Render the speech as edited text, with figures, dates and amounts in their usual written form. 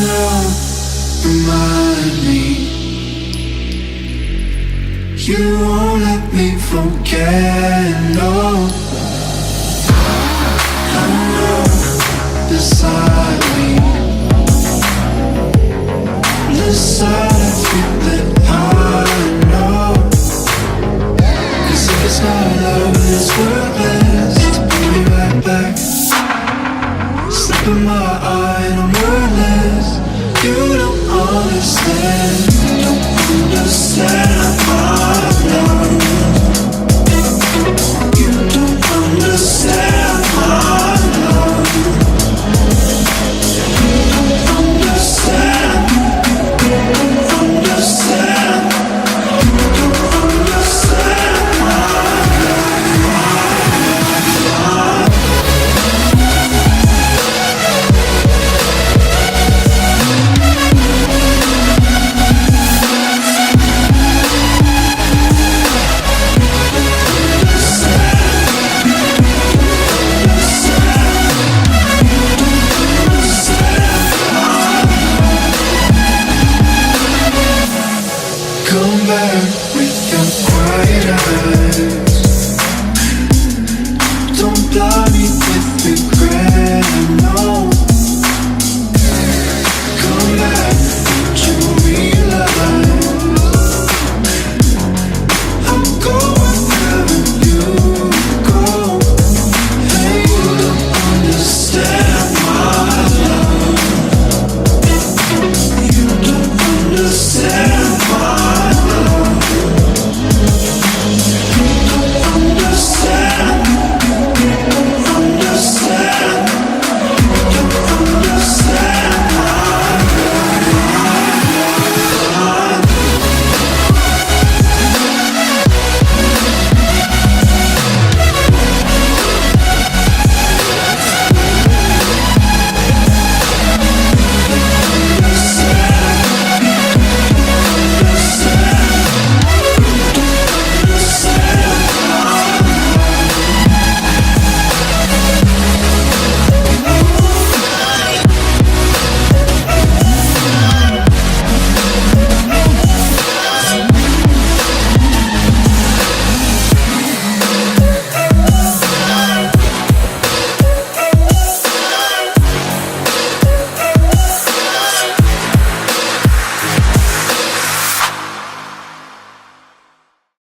know, remind me. You won't let me forget, no. I know, beside me. Beside everything I know. 'Cause if it's not love, it's worthless to bring me right back. Slip in my eye and I'm wordless. You don't understand, don't understand my love.